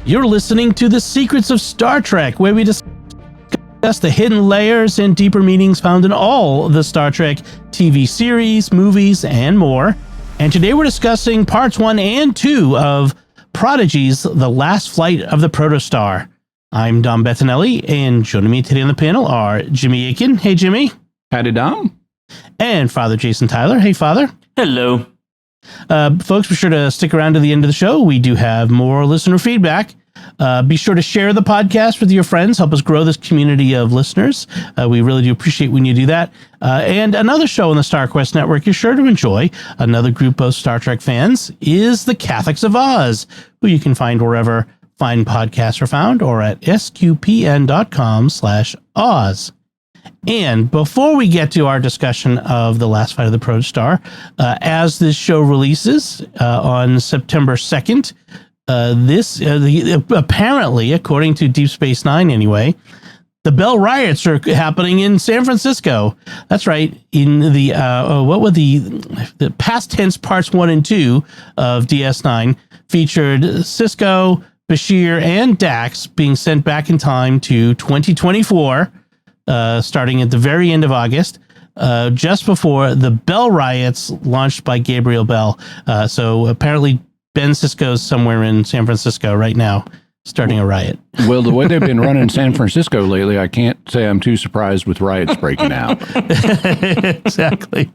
You're listening to The Secrets of Star Trek, where we discuss the hidden layers and deeper meanings found in all the Star Trek TV series, movies, and more. And today we're discussing parts 1 and 2 of Prodigy's The Last Flight of the Protostar. I'm Dom Bettinelli, and joining me today on the panel are Jimmy Akin. Hey, Jimmy. Howdy, Dom. And Father Jason Tyler. Hey, Father. Hello. Folks, be sure to stick around to the end of the show. We do have more listener feedback. Be sure to share the podcast with your friends. Help us grow this community of listeners. We really do appreciate when you do that. And another show on the StarQuest Network you're sure to enjoy, another group of Star Trek fans, is the Catholics of Oz, who you can find wherever fine podcasts are found or at sqpn.com/Oz. And before we get to our discussion of The Last Flight of the Protostar, as this show releases on September 2nd, apparently, according to Deep Space Nine anyway, the Bell Riots are happening in San Francisco. That's right. In the, what were the past tense parts 1 and 2 of DS9 featured Sisko, Bashir, and Dax being sent back in time to 2024, starting at the very end of August, just before the Bell Riots launched by Gabriel Bell. So apparently Ben Sisko's somewhere in San Francisco right now, starting a riot. Well, the way they've been running San Francisco lately, I can't say I'm too surprised with riots breaking out. Exactly.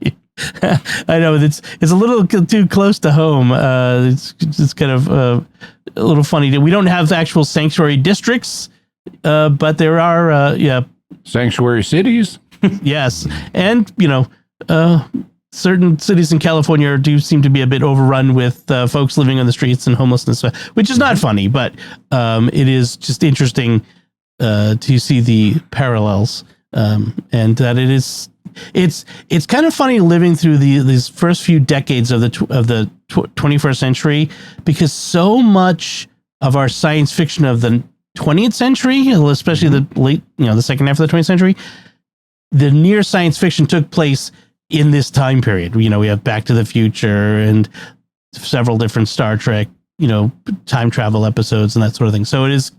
I know it's a little too close to home. It's kind of a little funny. We don't have actual sanctuary districts, but there are, Sanctuary cities? Yes. And, certain cities in California do seem to be a bit overrun with folks living on the streets and homelessness, which is not funny, but it is just interesting to see the parallels, and that it's kind of funny living through these first few decades of the 21st century, because so much of our science fiction of the 20th century, especially the late, the second half of the 20th century, the near science fiction took place in this time period. We have Back to the Future and several different Star Trek, time travel episodes and that sort of thing. So it is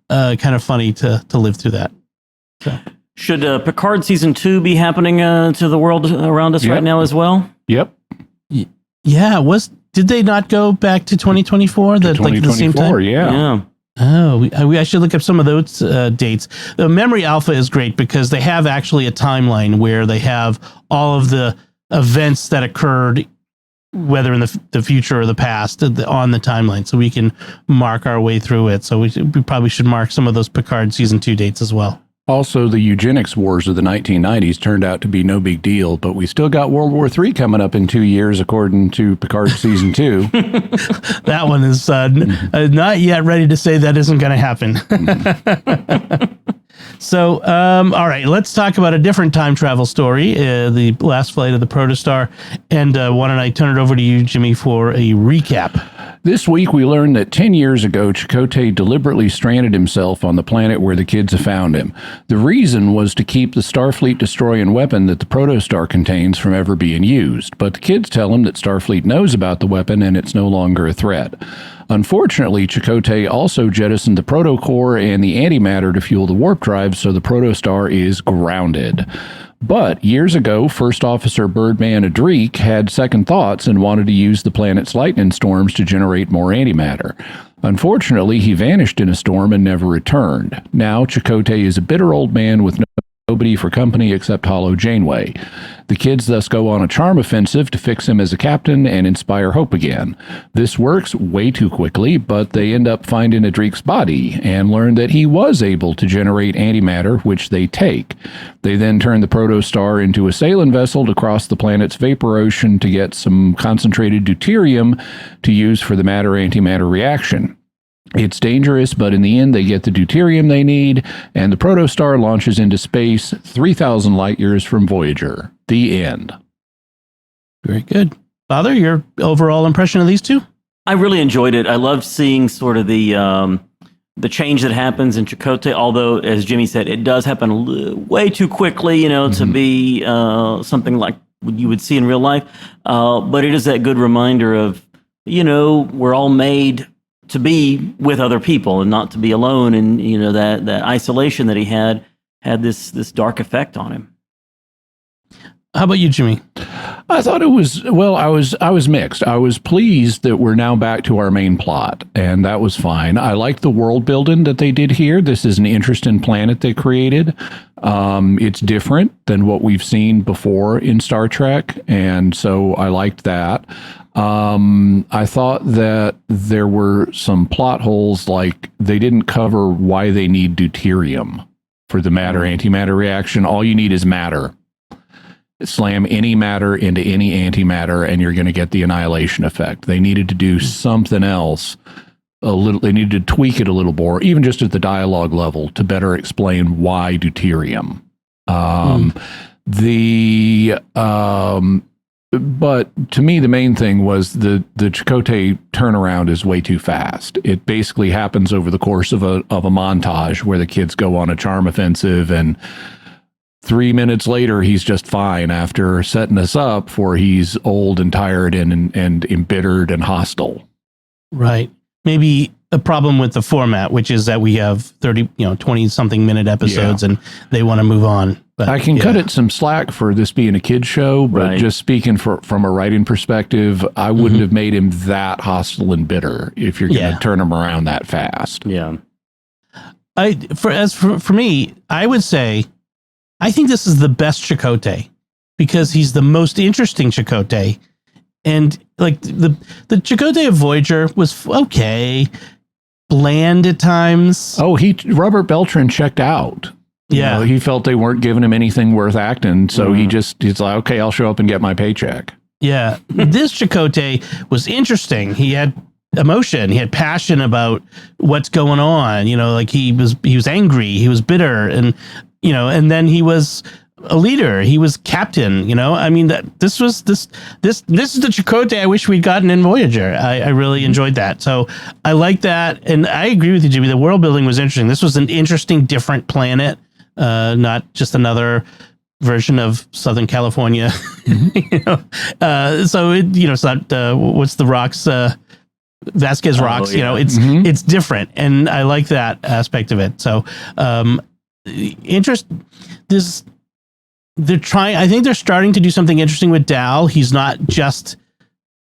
kind of funny to live through that. So. Should Picard season 2 be happening to the world around us right now as well? Yep. Yeah. Did they not go back to 2024? That like the same time? Yeah. Oh, I should look up some of those dates. The Memory Alpha is great because they have actually a timeline where they have all of the events that occurred, whether in the future or the past, on the timeline, so we can mark our way through it. So we probably should mark some of those Picard season 2 dates as well. Also, the eugenics wars of the 1990s turned out to be no big deal, but we still got World War III coming up in 2 years, according to Picard season 2. That one is not yet ready to say that isn't going to happen. So, all right, let's talk about a different time travel story, the Last Flight of the Protostar. And why don't I turn it over to you, Jimmy, for a recap? This week, we learned that 10 years ago, Chakotay deliberately stranded himself on the planet where the kids have found him. The reason was to keep the Starfleet destroying weapon that the Protostar contains from ever being used. But the kids tell him that Starfleet knows about the weapon and it's no longer a threat. Unfortunately, Chakotay also jettisoned the protocore and the antimatter to fuel the warp drive, so the Protostar is grounded. But years ago, First Officer Birdman Adreek had second thoughts and wanted to use the planet's lightning storms to generate more antimatter. Unfortunately, he vanished in a storm and never returned. Now, Chakotay is a bitter old man with nobody for company except Hollow Janeway. The kids thus go on a charm offensive to fix him as a captain and inspire hope again. This works way too quickly, but they end up finding Adreek's body and learn that he was able to generate antimatter, which they take. They then turn the Protostar into a sailing vessel to cross the planet's vapor ocean to get some concentrated deuterium to use for the matter-antimatter reaction. It's dangerous, but in the end, they get the deuterium they need, and the Protostar launches into space 3,000 light years from Voyager. The end. Very good. Father, your overall impression of these two? I really enjoyed it. I loved seeing sort of the change that happens in Chakotay, although, as Jimmy said, it does happen way too quickly, to be something like you would see in real life. But it is that good reminder of, we're all made to be with other people and not to be alone. And, you know, that isolation that he had this dark effect on him. How about you, Jimmy? I thought it was, well, I was mixed. I was pleased that we're now back to our main plot, and that was fine. I liked the world building that they did here. This is an interesting planet they created. It's different than what we've seen before in Star Trek, and so I liked that. I thought that there were some plot holes, like they didn't cover why they need deuterium for the matter-antimatter reaction. All you need is matter. Slam any matter into any antimatter and you're going to get the annihilation effect. They needed to do something else a little. They needed to tweak it a little more, even just at the dialogue level, to better explain why deuterium. But to me, the main thing was the Chakotay turnaround is way too fast. It basically happens over the course of a montage where the kids go on a charm offensive, and 3 minutes later, he's just fine after setting us up for he's old and tired and embittered and hostile. Right. Maybe a problem with the format, which is that we have 20 something minute episodes and they want to move on. But I can cut it some slack for this being a kid's show, but just speaking from a writing perspective, I wouldn't have made him that hostile and bitter if you're going to turn him around that fast. Yeah. For me, I would say, I think this is the best Chakotay because he's the most interesting Chakotay. And like the Chakotay of Voyager was okay, bland at times. Oh, Robert Beltran checked out. You know, he felt they weren't giving him anything worth acting. So he's like, okay, I'll show up and get my paycheck. Yeah. This Chakotay was interesting. He had emotion. He had passion about what's going on. You know, like he was angry. He was bitter. And, you know, and then he was a leader. He was captain, you know. I mean, this is the Chakotay I wish we'd gotten in Voyager. I really enjoyed that. So I like that. And I agree with you, Jimmy. The world building was interesting. This was an interesting, different planet, not just another version of Southern California. You know, so it's not what's the rocks, Vasquez rocks. You know, it's different, and I like that aspect of it. So I think they're starting to do something interesting with Dal. He's not just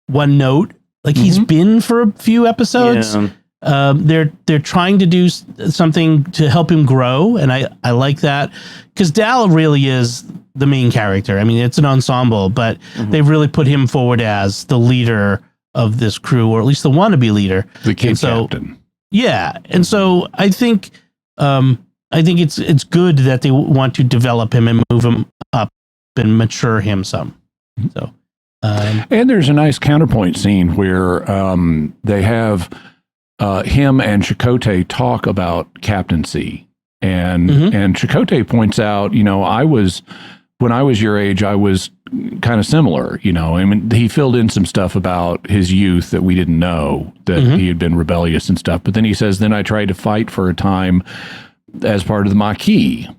one note like he's been for a few episodes. They're trying to do something to help him grow, and I like that because Dal really is the main character. I mean, it's an ensemble, but they've really put him forward as the leader of this crew, or at least the wannabe leader, the kid captain. Yeah, and so I think it's good that they want to develop him and move him up and mature him some. So, and there's a nice counterpoint scene where they have him and Chakotay talk about captaincy, and Chakotay points out, you know, when I was your age, I was kind of similar. You know, I mean, he filled in some stuff about his youth that we didn't know, that he had been rebellious and stuff. But then he says, then I tried to fight for a time as part of the Maquis.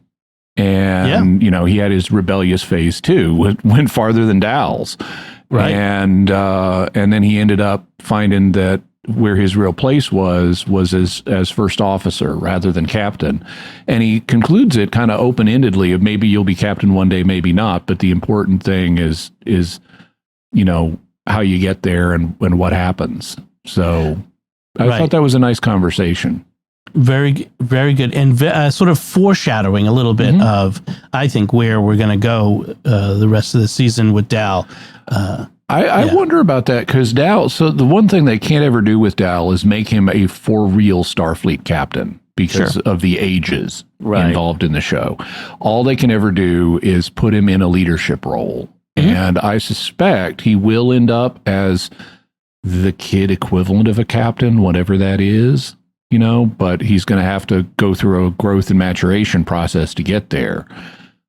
And, you know, he had his rebellious phase too, went farther than Dal's. Right. And then he ended up finding that where his real place was as first officer rather than captain. And he concludes it kind of open-endedly of maybe you'll be captain one day, maybe not. But the important thing is, you know, how you get there and what happens. So I thought that was a nice conversation. Very, very good. And sort of foreshadowing a little bit of, I think, where we're going to go the rest of the season with Dal. I wonder about that because Dal, so the one thing they can't ever do with Dal is make him a for real Starfleet captain because of the ages involved in the show. All they can ever do is put him in a leadership role. And I suspect he will end up as the kid equivalent of a captain, whatever that is. You know, but he's going to have to go through a growth and maturation process to get there,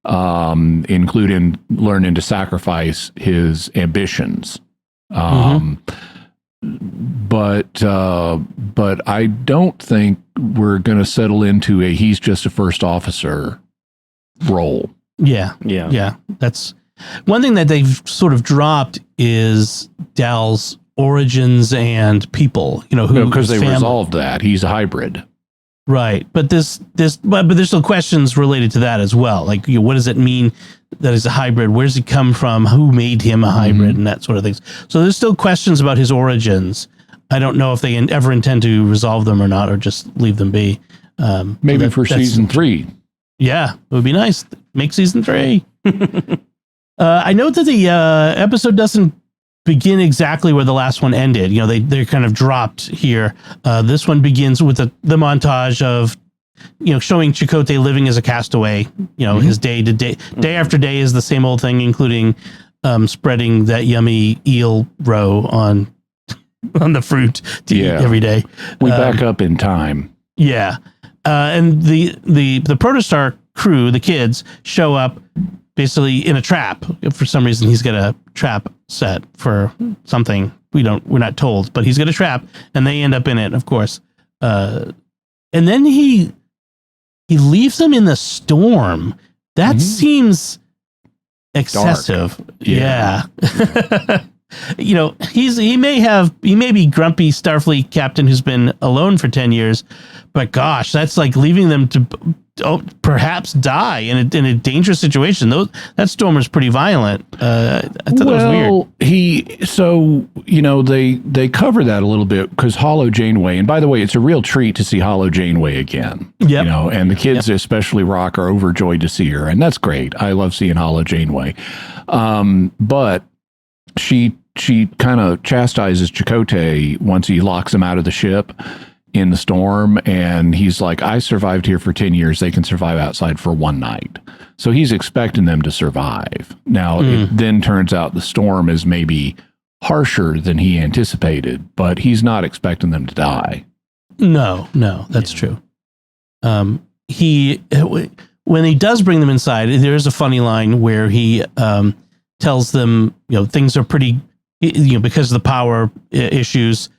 including learning to sacrifice his ambitions. But I don't think we're going to settle into he's just a first officer role. Yeah. That's one thing that they've sort of dropped is Dal's origins and people. Because they resolved that he's a hybrid. Right, but but there's still questions related to that as well. Like, what does it mean that he's a hybrid? Where's he come from? Who made him a hybrid, and that sort of things. So there's still questions about his origins. I don't know if they ever intend to resolve them or not, or just leave them be. Maybe for season 3. Yeah, it would be nice. Make season 3. I note that the episode doesn't begin exactly where the last one ended. They're kind of dropped here. This one begins with the montage of, showing Chakotay living as a castaway. His day after day is the same old thing, including spreading that yummy eel roe on the fruit to eat every day. We back up in time. Yeah. And the Protostar crew, the kids, show up basically in a trap. For some reason, he's got a trap set for something we're not told, but he's got a trap, and they end up in it, of course. And then he leaves them in the storm. That seems excessive. Dark. Yeah. He may be grumpy Starfleet captain who's been alone for 10 years, but gosh, that's like leaving them to perhaps die in a dangerous situation. That storm was pretty violent. I thought that was weird. They cover that a little bit because Hollow Janeway, and by the way, it's a real treat to see Hollow Janeway again. Yep. And the kids, especially Rock, are overjoyed to see her, and that's great. I love seeing Hollow Janeway. But she kind of chastises Chakotay once he locks him out of the ship in the storm, and he's like, I survived here for 10 years. They can survive outside for one night. So he's expecting them to survive. Now, it then turns out the storm is maybe harsher than he anticipated, but he's not expecting them to die. No, that's true. When he does bring them inside, there is a funny line where he tells them, things are pretty, because of the power issues,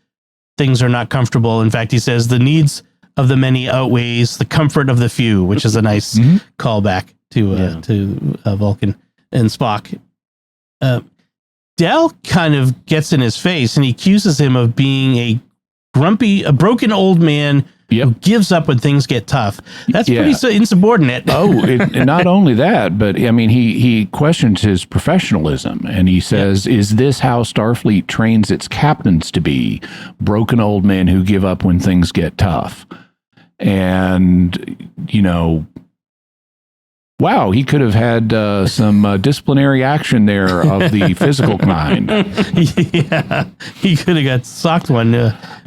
things are not comfortable. In fact, he says the needs of the many outweighs the comfort of the few, which is a nice callback to Vulcan and Spock. Dal kind of gets in his face and he accuses him of being a broken old man who gives up when things get tough. That's pretty insubordinate. And not only that, but I mean, he questions his professionalism, and he says, "Is this how Starfleet trains its captains to be? Broken old men who give up when things get tough." And wow, he could have had some disciplinary action there of the physical kind. Yeah, he could have got socked one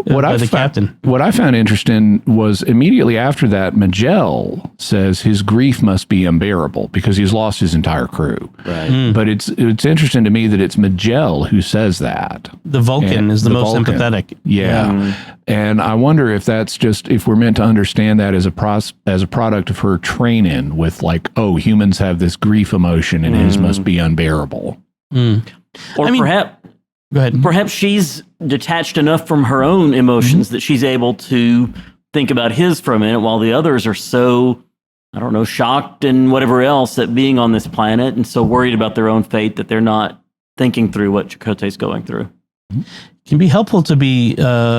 by the captain. What I found interesting was immediately after that, Magell says his grief must be unbearable because he's lost his entire crew. Right. But it's interesting to me that it's Magell who says that. The Vulcan is the most sympathetic. Yeah. And I wonder if that's if we're meant to understand that as a product of her training with humans have this grief emotion and his must be unbearable. Or perhaps, go ahead. Perhaps she's detached enough from her own emotions that she's able to think about his for a minute while the others are so, shocked and whatever else at being on this planet and so worried about their own fate that they're not thinking through what Chakotay's going through. It can be helpful to be an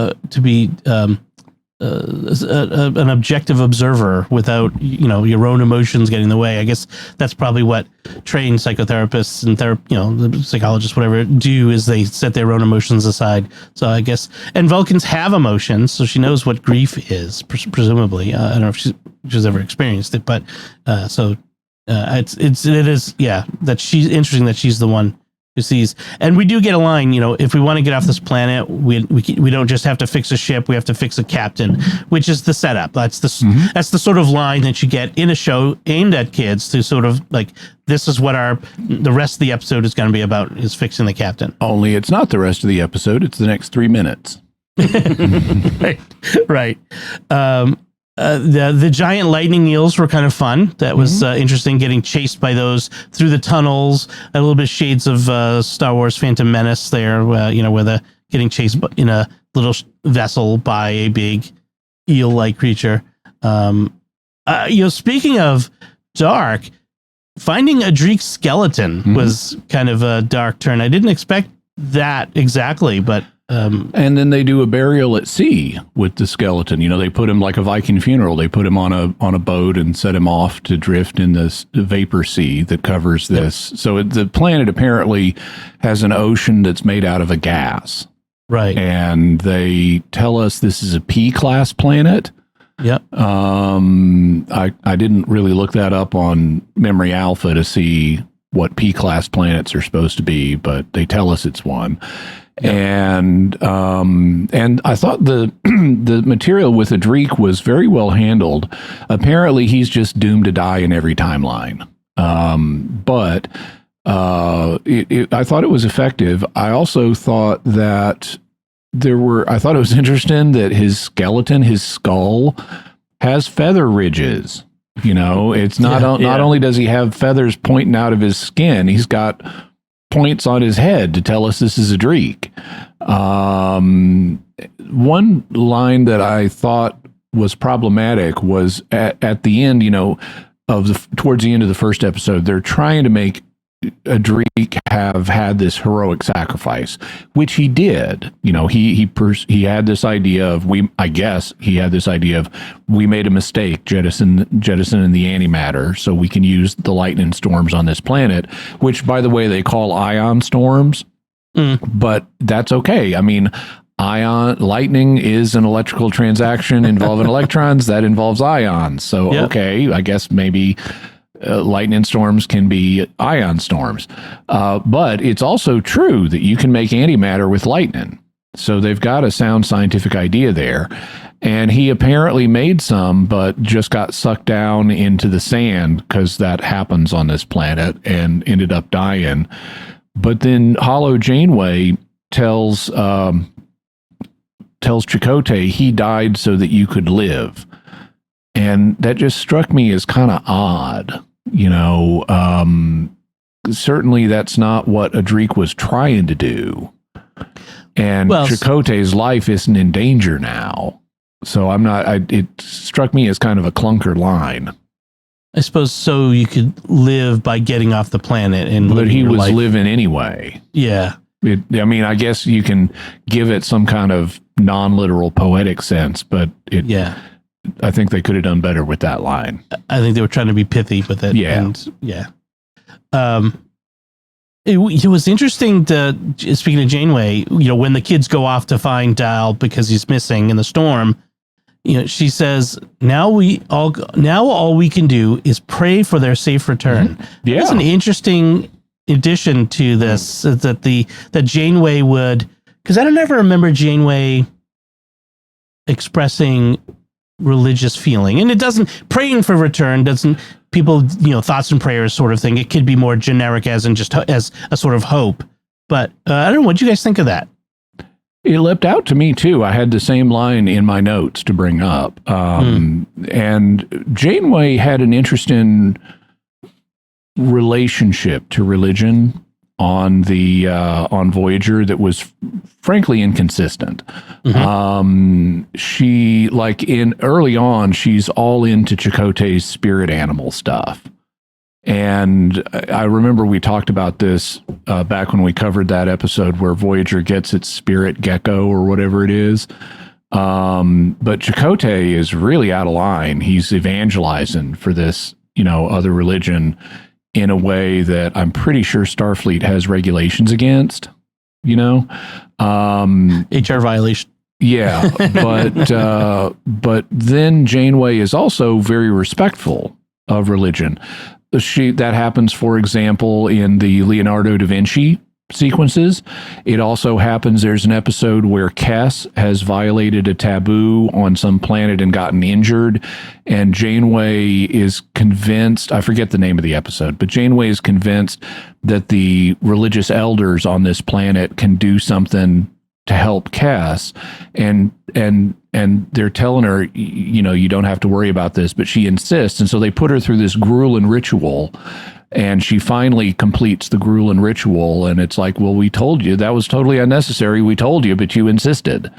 objective observer without your own emotions getting in the way. I guess that's probably what trained psychotherapists and the psychologists, whatever, do, is they set their own emotions aside. So I guess, and Vulcans have emotions, so she knows what grief is, presumably. I don't know if she's ever experienced it, but it is that she's interesting that she's the one who sees. And we do get a line, if we want to get off this planet, we don't just have to fix a ship, we have to fix a captain, which is the setup. That's the sort of line that you get in a show aimed at kids to sort of this is what the rest of the episode is going to be about, is fixing the captain. Only it's not the rest of the episode, it's the next 3 minutes. Right. The giant lightning eels were kind of fun. That was interesting, getting chased by those through the tunnels. A little bit of shades of Star Wars Phantom Menace there, where the getting chased in a little vessel by a big eel-like creature. Speaking of dark, finding Adrik's skeleton was kind of a dark turn. I didn't expect that exactly, but And then they do a burial at sea with the skeleton. They put him like a Viking funeral. They put him on a boat and set him off to drift in this vapor sea that covers this. Yep. So the planet apparently has an ocean that's made out of a gas. Right. And they tell us this is a P-class planet. Yep. I didn't really look that up on Memory Alpha to see what P-class planets are supposed to be, but they tell us it's one. Yep. And I thought the material with Adric was very well handled. Apparently, he's just doomed to die in every timeline. But I thought it was effective. I also thought that I thought it was interesting that his skeleton, his skull, has feather ridges. It's not only does he have feathers pointing out of his skin, he's got points on his head to tell us this is Adric. One line that I thought was problematic was at the end, towards the end of the first episode, they're trying to make Adric have had this heroic sacrifice, which he did. He had this idea of we made a mistake jettisoning the antimatter so we can use the lightning storms on this planet, which, by the way, they call ion storms. But that's okay. I mean, lightning is an electrical transaction involving electrons that involves ions. So, yep. Okay, I guess maybe lightning storms can be ion storms. But it's also true that you can make antimatter with lightning. So they've got a sound scientific idea there. And he apparently made some, but just got sucked down into the sand because that happens on this planet and ended up dying. But then Hollow Janeway tells Chakotay he died so that you could live. And that just struck me as kind of odd. Certainly that's not what Adric was trying to do. And Chakotay's life isn't in danger now. So it struck me as kind of a clunker line. I suppose so you could live by getting off the planet but he was living anyway. Yeah. I guess you can give it some kind of non-literal poetic sense, but I think they could have done better with that line. I think they were trying to be pithy with it. Yeah. It was interesting speaking of Janeway, when the kids go off to find Dal because he's missing in the storm, she says, now all we can do is pray for their safe return. Mm-hmm. Yeah. That's an interesting addition to this, that Janeway would, because I don't ever remember Janeway expressing religious feeling, and it doesn't, praying for return doesn't, people, thoughts and prayers sort of thing. It could be more generic as in just as a sort of hope, but I don't know. What do you guys think of that? It leapt out to me too. I had the same line in my notes to bring up. And Janeway had an interesting relationship to religion on Voyager that was frankly inconsistent. Mm-hmm. She, early on, she's all into Chakotay's spirit animal stuff. And I remember we talked about this back when we covered that episode where Voyager gets its spirit gecko or whatever it is. But Chakotay is really out of line. He's evangelizing for this, other religion in a way that I'm pretty sure Starfleet has regulations against, HR violation. Yeah. But then Janeway is also very respectful of religion. That happens, for example, in the Leonardo da Vinci sequences. It also happens, there's an episode where Kes has violated a taboo on some planet and gotten injured, and Janeway is convinced, I forget the name of the episode, but Janeway is convinced that the religious elders on this planet can do something to help Kes, and they're telling her, you don't have to worry about this, but she insists, and so they put her through this grueling ritual, and she finally completes the grueling ritual, and it's like, well, we told you, that was totally unnecessary, we told you, but you insisted,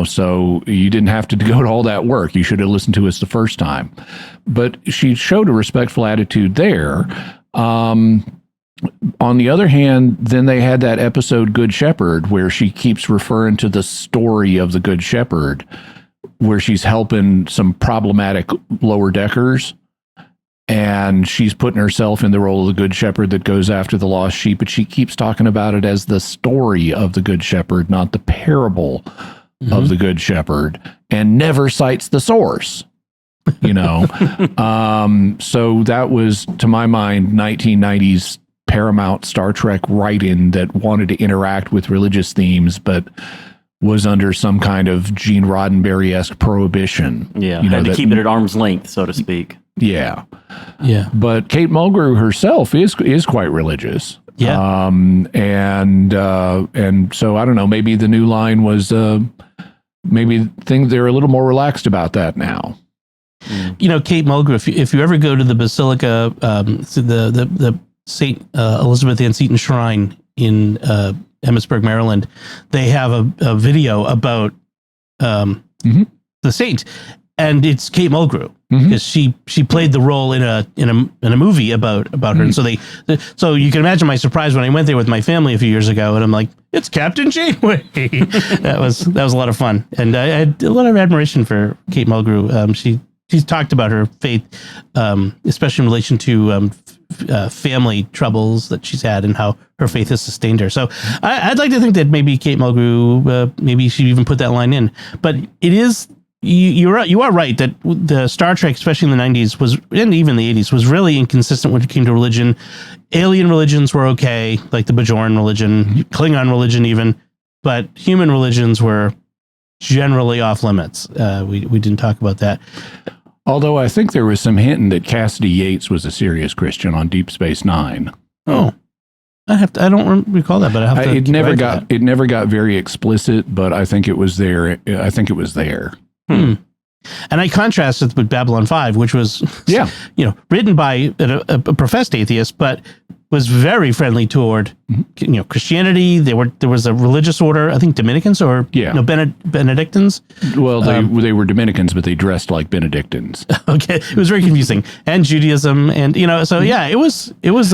so you didn't have to go to all that work, you should have listened to us the first time. But she showed a respectful attitude there. On the other hand, then they had that episode Good Shepherd where she keeps referring to the story of the Good Shepherd, where she's helping some problematic lower deckers. And she's putting herself in the role of the Good Shepherd that goes after the lost sheep, but she keeps talking about it as the story of the Good Shepherd, not the parable of the Good Shepherd, and never cites the source. You know, so that was, to my mind, 1990s Paramount Star Trek writing that wanted to interact with religious themes, but was under some kind of Gene Roddenberry-esque prohibition. Yeah, you know, had to keep it at arm's length, so to speak. Yeah. Yeah. But Kate Mulgrew herself is quite religious. Yeah. And so I don't know, maybe the new line was maybe they're a little more relaxed about that now. You know, Kate Mulgrew, if you ever go to the Basilica, the St. Elizabeth Ann Seton Shrine in Emmitsburg, Maryland, they have a video about the saint, and it's Kate Mulgrew because she played the role in a movie about her. And so you can imagine my surprise when I went there with my family a few years ago, and I'm like, it's Captain Janeway. that was a lot of fun, and I had a lot of admiration for Kate Mulgrew. She's talked about her faith, especially in relation to family troubles that she's had and how her faith has sustained her. So I'd like to think that maybe Kate Mulgrew, maybe she even put that line in. But it is, you are right that the Star Trek, especially in the 90s, and even the 80s, was really inconsistent when it came to religion. Alien religions were okay, like the Bajoran religion, Klingon religion even, but human religions were generally off limits. We didn't talk about that. Although I think there was some hinting that Cassidy Yates was a serious Christian on Deep Space Nine. Oh, I don't recall that, but I have to. It never got very explicit, but I think it was there. And I contrast it with Babylon 5, which was written by a professed atheist, but was very friendly toward Christianity. There was a religious order, I think Dominicans or Benedictines. Well, they were Dominicans, but they dressed like Benedictines. Okay, it was very confusing, and Judaism, and it was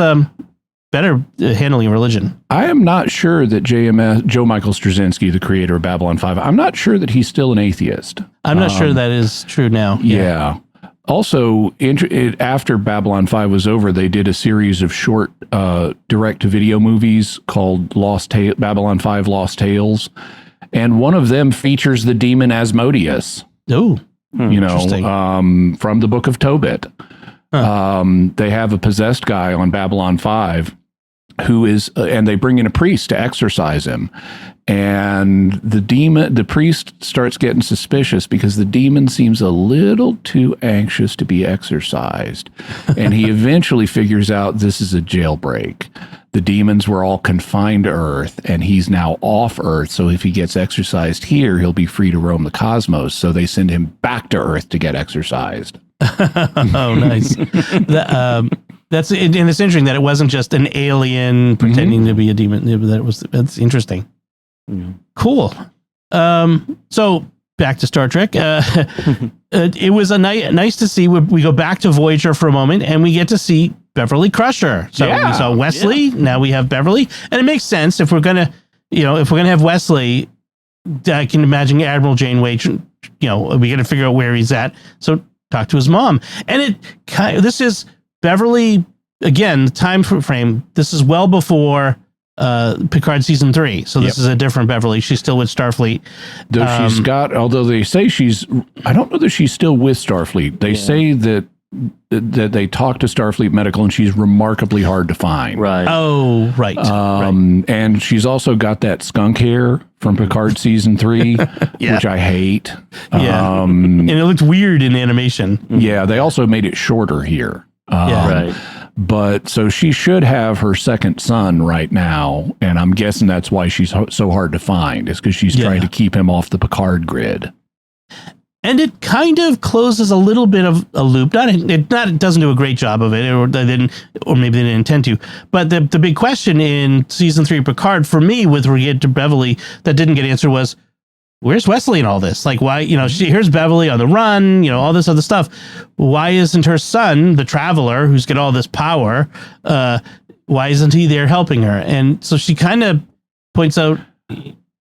better handling religion. I am not sure that Joe Michael Straczynski, the creator of Babylon 5, I'm not sure that he's still an atheist. I'm not sure that is true now. Yeah. Also, after Babylon 5 was over, they did a series of short direct-to-video movies called Babylon 5 Lost Tales, and one of them features the demon Asmodeus. Oh, from the Book of Tobit. They have a possessed guy on Babylon 5 who is, and they bring in a priest to exorcise him. And the priest starts getting suspicious because the demon seems a little too anxious to be exorcised. And he eventually figures out this is a jailbreak. The demons were all confined to Earth, and he's now off Earth. So if he gets exorcised here, he'll be free to roam the cosmos. So they send him back to Earth to get exorcised. Oh, nice. That's and it's interesting that it wasn't just an alien pretending to be a demon. That's interesting. Cool. So back to Star Trek. It was nice to see. We go back to Voyager for a moment, and we get to see Beverly Crusher. So we saw Wesley. Now we have Beverly, and it makes sense if we're gonna have Wesley. I can imagine Admiral Janeway. We got to figure out where he's at. So talk to his mom, and this is Beverly again. The time frame. This is well before Picard season 3. So this is a different Beverly. She's still with Starfleet. Although they say I don't know that she's still with Starfleet. They say that they talk to Starfleet Medical and she's remarkably hard to find. Right. Oh, right. And she's also got that skunk hair from Picard season 3, which I hate. Yeah. And it looked weird in animation. Yeah. They also made it shorter here. Right. But so she should have her second son right now, and I'm guessing that's why she's so hard to find, is because she's trying to keep him off the Picard grid. And it kind of closes a little bit of a loop. It doesn't do a great job of it, or maybe they didn't intend to. But the big question in season 3 Picard for me with regard to Beverly that didn't get answered was, where's Wesley in all this? Like, why, here's Beverly on the run, all this other stuff. Why isn't her son, the Traveler, who's got all this power, why isn't he there helping her? And so she kind of points out,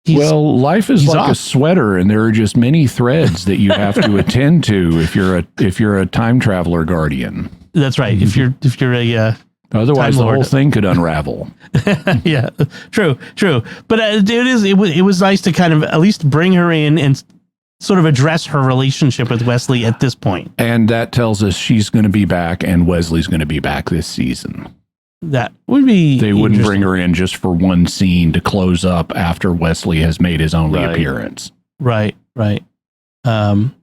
life is like off. a sweater, and there are just many threads that you have to attend to if you're a time traveler guardian. That's right. If you're a otherwise, Time the Lord. whole thing could unravel. yeah, true. But it was nice to kind of at least bring her in and sort of address her relationship with Wesley at this point. And that tells us she's going to be back, and Wesley's going to be back this season. That would be. They wouldn't bring her in just for one scene to close up after Wesley has made his only appearance. Right. And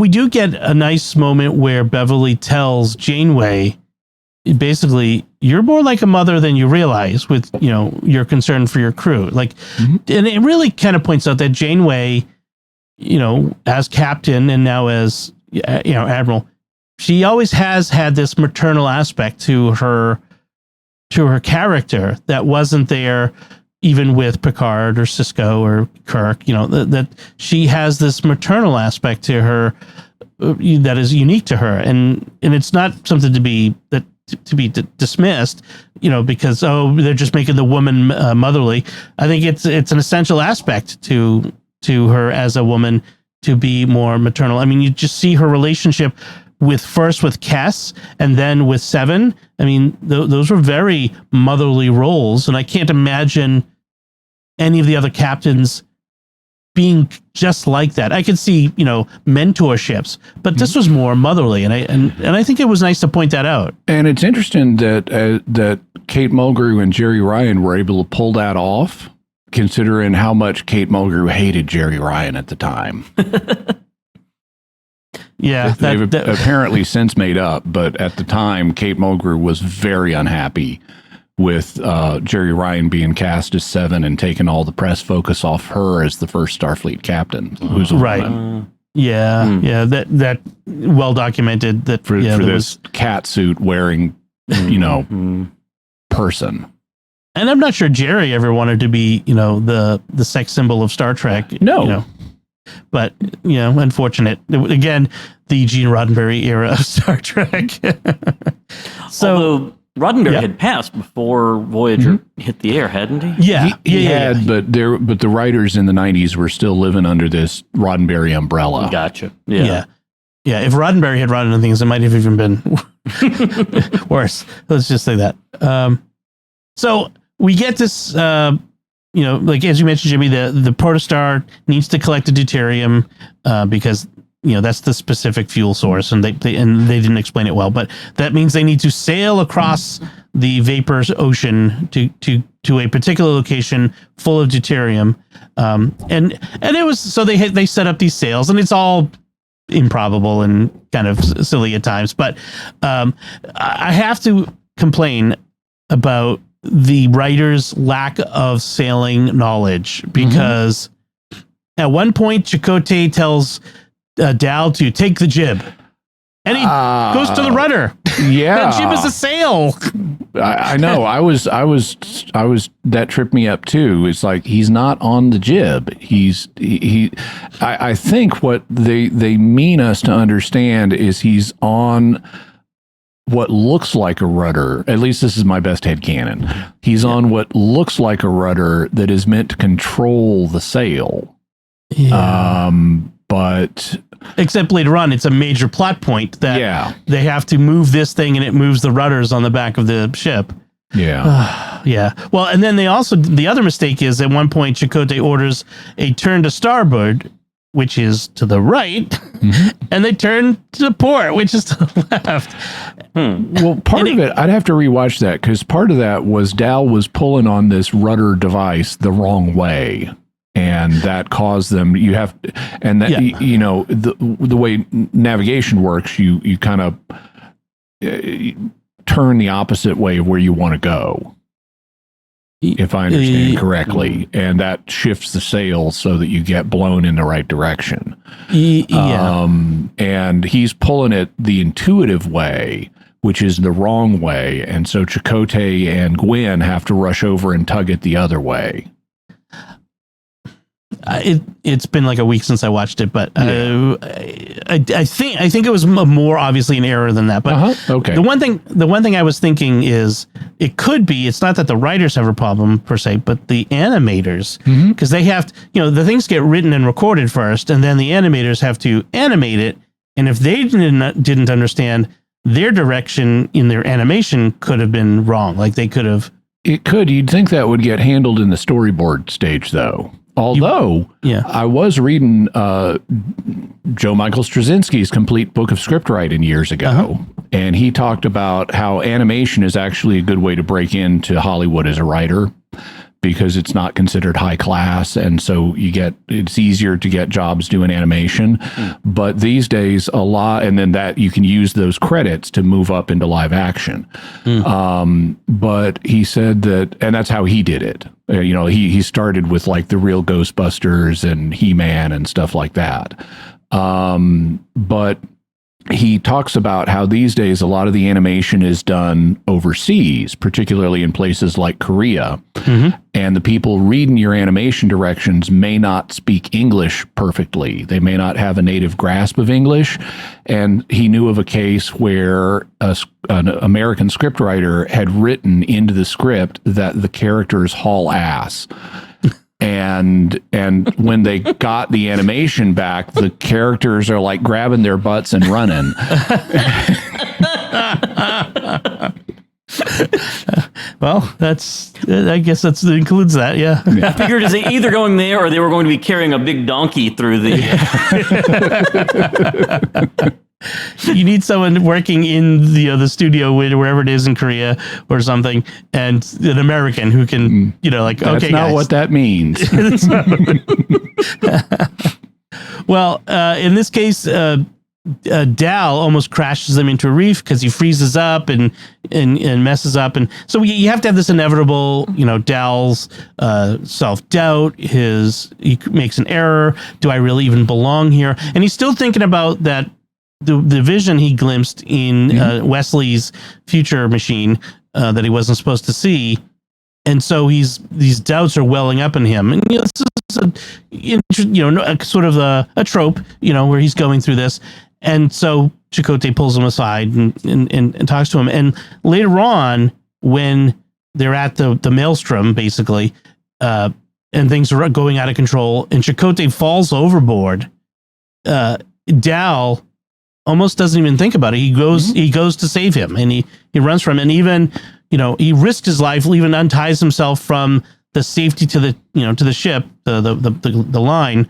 we do get a nice moment where Beverly tells Janeway, basically, you're more like a mother than you realize with, your concern for your crew. Like, and it really kind of points out that Janeway, as captain and now as, admiral, she always has had this maternal aspect to her character that wasn't there even with Picard or Sisko or Kirk, that she has this maternal aspect to her that is unique to her. And it's not something to be dismissed, because, they're just making the woman motherly. I think it's an essential aspect to her as a woman to be more maternal. I mean, you just see her relationship with Kes and then with Seven. I mean, those were very motherly roles, and I can't imagine any of the other captains being just like that. I could see, mentorships, but this was more motherly, and I think it was nice to point that out. And it's interesting that Kate Mulgrew and Jerry Ryan were able to pull that off, considering how much Kate Mulgrew hated Jerry Ryan at the time. Yeah, they've apparently since made up, but at the time, Kate Mulgrew was very unhappy with Jerry Ryan being cast as Seven and taking all the press focus off her as the first Starfleet captain, who's a woman. Yeah, that well documented that for this cat suit wearing, person. And I'm not sure Jerry ever wanted to be, the sex symbol of Star Trek. No. But, unfortunate. Again, the Gene Roddenberry era of Star Trek. Although Roddenberry had passed before Voyager hit the air, hadn't he? Yeah, he had. But the writers in the 90s were still living under this Roddenberry umbrella. Gotcha. Yeah. If Roddenberry had run into things, it might have even been worse. Let's just say that. So we get this, like as you mentioned, Jimmy, the Protostar needs to collect the deuterium because that's the specific fuel source, and they didn't explain it well, but that means they need to sail across the vapors ocean to a particular location full of deuterium, and it was so they set up these sails, and it's all improbable and kind of silly at times, but I have to complain about the writer's lack of sailing knowledge, because at one point Chakotay tells Dal to take the jib, and he goes to the rudder. Yeah, the jib is a sail. I know. I was. That tripped me up too. It's like he's not on the jib. I think what they mean us to understand is he's on what looks like a rudder. At least this is my best headcanon. He's on what looks like a rudder that is meant to control the sail. Yeah. But except later on, it's a major plot point that they have to move this thing, and it moves the rudders on the back of the ship. Yeah. Yeah. Well, and then the other mistake is at one point Chakotay orders a turn to starboard, which is to the right, and they turn to port, which is to the left. Well, part of it, I'd have to rewatch that, because part of that was Dal was pulling on this rudder device the wrong way, and that caused them. The way navigation works, you kind of turn the opposite way of where you want to go, if I understand correctly, and that shifts the sail so that you get blown in the right direction. And he's pulling it the intuitive way, which is the wrong way, and so Chakotay and Gwen have to rush over and tug it the other way. It's been like a week since I watched it, but I think it was more obviously an error than that. But okay. The one thing I was thinking is it could be, it's not that the writers have a problem per se, but the animators, because they have to, the things get written and recorded first, and then the animators have to animate it. And if they didn't understand, their direction in their animation could have been wrong. Like they could have. It could. You'd think that would get handled in the storyboard stage, though. Although, I was reading Joe Michael Straczynski's complete book of script writing years ago, and he talked about how animation is actually a good way to break into Hollywood as a writer, because it's not considered high class, and so it's easier to get jobs doing animation. But these days, a lot, and then that you can use those credits to move up into live action. But he said that, and that's how he did it. He started with like the real Ghostbusters and He-Man and stuff like that. But he talks about how these days a lot of the animation is done overseas, particularly in places like Korea. And the people reading your animation directions may not speak English perfectly. They may not have a native grasp of English. And he knew of a case where an American scriptwriter had written into the script that the characters haul ass. And when they got the animation back, the characters are like grabbing their butts and running. Well, I guess that includes that. Yeah. I figured is they either going there or they were going to be carrying a big donkey through the. You need someone working in the studio wherever it is in Korea or something, and an American who can, That's okay, not guys. what that means. Well, in this case, Dal almost crashes them into a reef because he freezes up and messes up, and so you have to have this inevitable, Dal's self-doubt. He makes an error. Do I really even belong here? And he's still thinking about that. The vision he glimpsed in Wesley's future machine that he wasn't supposed to see, and so these doubts are welling up in him. And this is sort of a trope, where he's going through this, and so Chakotay pulls him aside and talks to him. And later on, when they're at the maelstrom, basically, and things are going out of control, and Chakotay falls overboard, Dal almost doesn't even think about it. He goes to save him, and he runs from him, and even he risks his life, even unties himself from the safety to the ship, the line,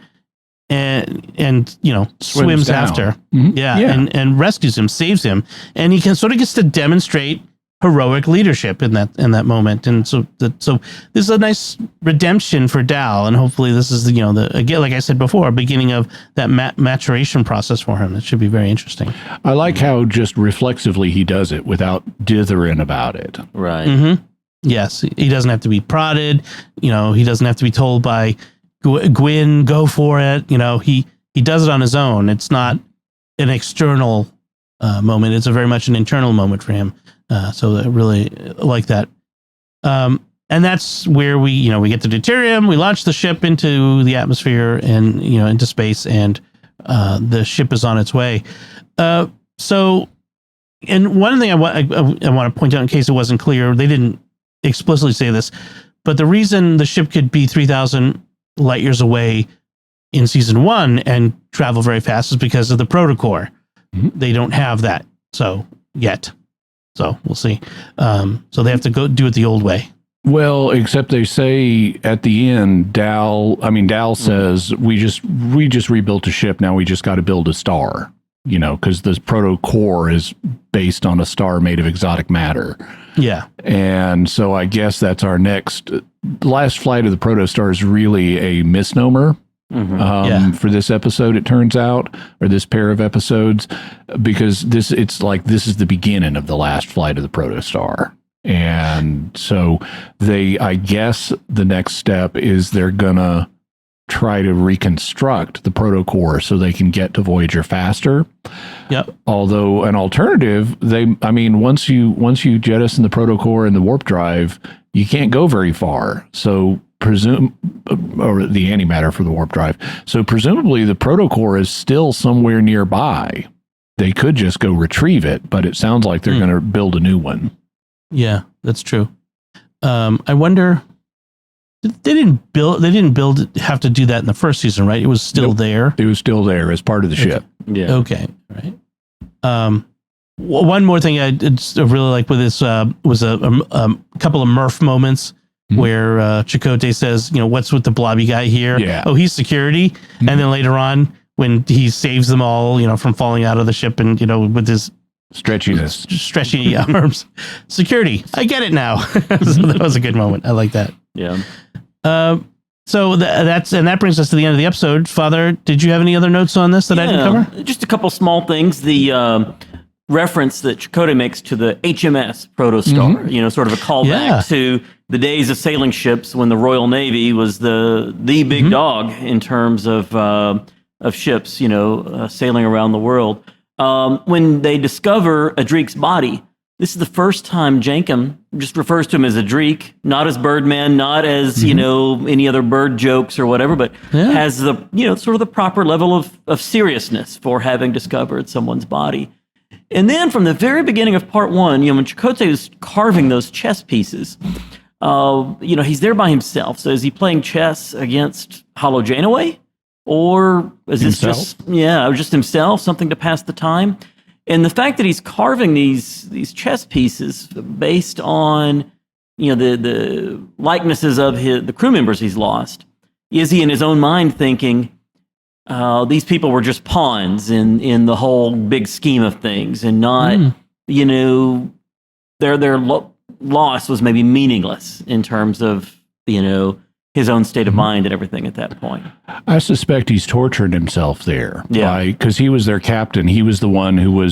and swims down. after, and rescues him, saves him, and he gets to demonstrate heroic leadership in that moment. And so this is a nice redemption for Dal, and hopefully this is again, like I said before, beginning of that maturation process for him. It should be very interesting. I like how just reflexively he does it without dithering about it. Right. Yes, he doesn't have to be prodded. He doesn't have to be told by Gwyn, go for it. He does it on his own. It's not an external moment. It's a very much an internal moment for him. So I really like that. And that's where we get the deuterium. We launch the ship into the atmosphere and, into space, and the ship is on its way. So, and one thing I want to point out in case it wasn't clear, they didn't explicitly say this, but the reason the ship could be 3,000 light years away in season 1 and travel very fast is because of the protocore. They don't have that yet. So we'll see. So they have to go do it the old way. Well, except they say at the end, Dal says, we just rebuilt a ship. Now we just got to build a star, because this proto core is based on a star made of exotic matter. Yeah. And so I guess that's our last flight of the Protostar is really a misnomer. For this episode, it turns out, or this pair of episodes, because this is the beginning of the last flight of the Protostar. And so I guess the next step is they're gonna try to reconstruct the protocore so they can get to Voyager faster. Yep. Although an alternative, once you jettison the protocore and the warp drive, you can't go very far. So or the antimatter for the warp drive. So presumably the protocore is still somewhere nearby. They could just go retrieve it, but it sounds like they're going to build a new one. Yeah, that's true. I wonder. They didn't have to do that in the first season, right? It was still there. It was still there as part of the ship. Yeah. Okay. Right. One more thing I really like with this was a couple of Murph moments where Chakotay says, what's with the blobby guy here? Yeah. Oh, he's security. And then later on, when he saves them all, from falling out of the ship and, with his stretchy arms, security. I get it now. So that was a good moment. I like that. Yeah. So that brings us to the end of the episode. Father, did you have any other notes on this that I didn't cover? Just a couple small things. The reference that Chakotay makes to the HMS Protostar, sort of a callback to the days of sailing ships when the Royal Navy was the big dog in terms of ships, sailing around the world. When they discover Adrik's body, this is the first time Jankum just refers to him as Adrik, not as Birdman, not as, any other bird jokes or whatever, but has the, sort of the proper level of seriousness for having discovered someone's body. And then from the very beginning of part one, when Chakotay was carving those chess pieces, he's there by himself. So is he playing chess against Hollow Janeway? Or is this just himself, something to pass the time? And the fact that he's carving these chess pieces based on, the likenesses of the crew members he's lost, is he in his own mind thinking, these people were just pawns in the whole big scheme of things, and not, their loss was maybe meaningless in terms of, his own state of mind and everything at that point. I suspect he's tortured himself there. Yeah. Because he was their captain. He was the one who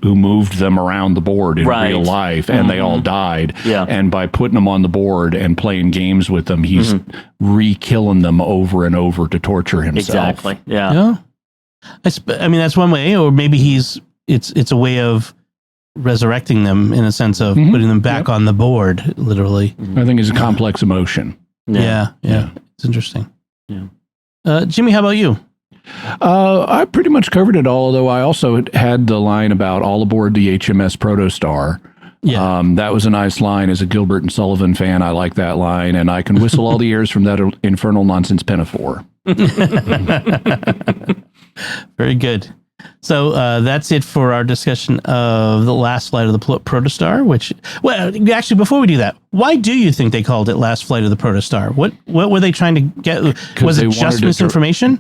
moved them around the board in real life, and they all died. Yeah. And by putting them on the board and playing games with them, he's re-killing them over and over to torture himself. Exactly. Yeah. I mean, that's one way, or maybe it's a way of resurrecting them in a sense of putting them back on the board, literally. I think it's a complex emotion. Yeah. It's interesting. Yeah. Jimmy, how about you? I pretty much covered it all, although I also had the line about all aboard the HMS Protostar. Yeah. That was a nice line. As a Gilbert and Sullivan fan, I like that line, and I can whistle all the airs from that infernal nonsense pinafore. Very good. So that's it for our discussion of the last flight of the Protostar. Actually, before we do that, why do you think they called it Last Flight of the Protostar? What were they trying to get? Was it just misinformation?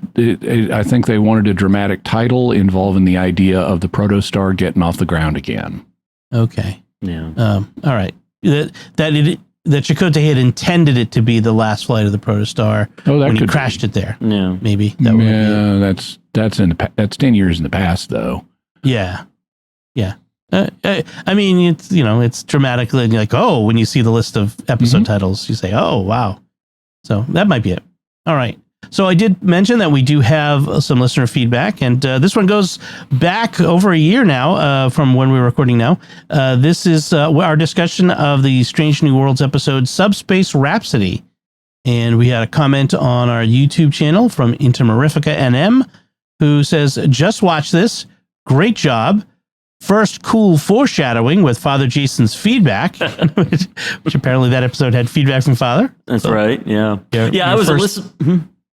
I think they wanted a dramatic title involving the idea of the Protostar getting off the ground again. Okay. Yeah. All right. That Chakotay had intended it to be the last flight of the Protostar when he crashed it there. Yeah. Maybe. That's 10 years in the past, though. Yeah. I mean, it's dramatically like, when you see the list of episode titles, you say, oh, wow. So that might be it. All right. So I did mention that we do have some listener feedback, and this one goes back over a year now from when we were recording now. This is our discussion of the Strange New Worlds episode Subspace Rhapsody. And we had a comment on our YouTube channel from Intermarifica NM, who says, just watch this. Great job. First cool foreshadowing with Father Jason's feedback, which apparently that episode had feedback from Father. That's right. Yeah. I was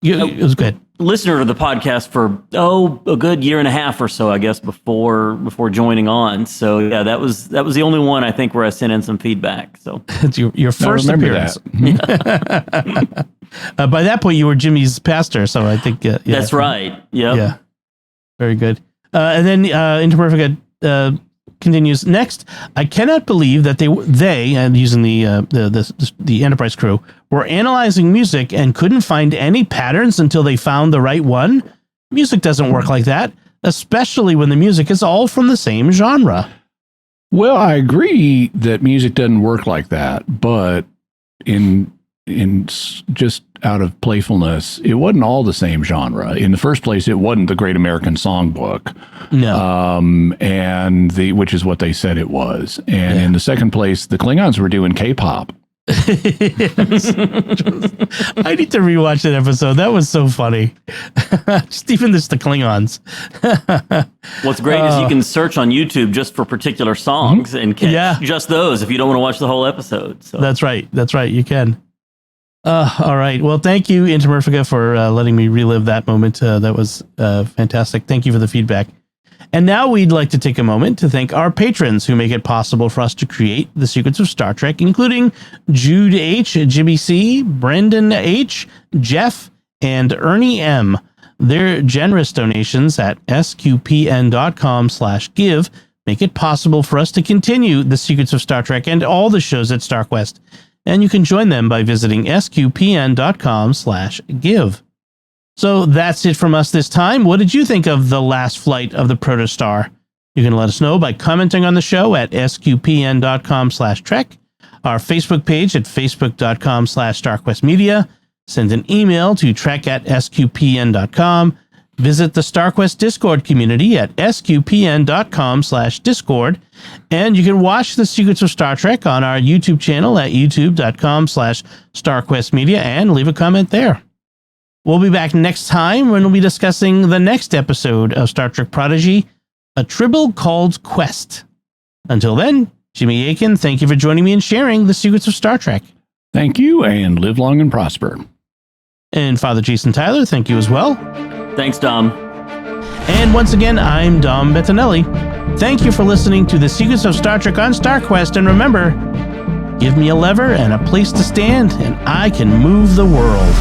It was good. Listener to the podcast for a good year and a half or so, I guess, before joining on. So yeah, that was the only one I think where I sent in some feedback. So it's your first appearance. By that point, you were Jimmy's pastor, so I think that's right. Yeah, very good. And then Interperfect continues. Next, I cannot believe that they and using the Enterprise crew were analyzing music and couldn't find any patterns until they found the right one. Music doesn't work like that, especially when the music is all from the same genre. Well, I agree that music doesn't work like that, but in just out of playfulness, it wasn't all the same genre. In the first place, it wasn't the Great American Songbook. No. Which is what they said it was. And in the second place, the Klingons were doing K-pop. Yes. I need to rewatch that episode. That was so funny. Just even this, the Klingons. What's great is you can search on YouTube just for particular songs and catch just those if you don't want to watch the whole episode. So That's right. You can. All right. Well, thank you, Intermurfica, for letting me relive that moment. That was fantastic. Thank you for the feedback. And now we'd like to take a moment to thank our patrons who make it possible for us to create the Secrets of Star Trek, including Jude H., Jimmy C., Brendan H., Jeff, and Ernie M. Their generous donations at sqpn.com/give make it possible for us to continue the Secrets of Star Trek and all the shows at StarQuest. And you can join them by visiting sqpn.com/give. So that's it from us this time. What did you think of the last flight of the Protostar? You can let us know by commenting on the show at sqpn.com/trek, our Facebook page at facebook.com/StarQuestMedia, send an email to trek@sqpn.com, visit the StarQuest Discord community at sqpn.com/discord, and you can watch the Secrets of Star Trek on our YouTube channel at youtube.com/StarQuestMedia and leave a comment there. We'll be back next time when we'll be discussing the next episode of Star Trek Prodigy, A Tribble Called Quest. Until then, Jimmy Akin, thank you for joining me and sharing the Secrets of Star Trek. Thank you, and live long and prosper. And Father Jason Tyler, thank you as well. thanks, Dom. And once again, I'm Dom Bettinelli. Thank you for listening to the Secrets of Star Trek on StarQuest, and remember, give me a lever and a place to stand, and I can move the world.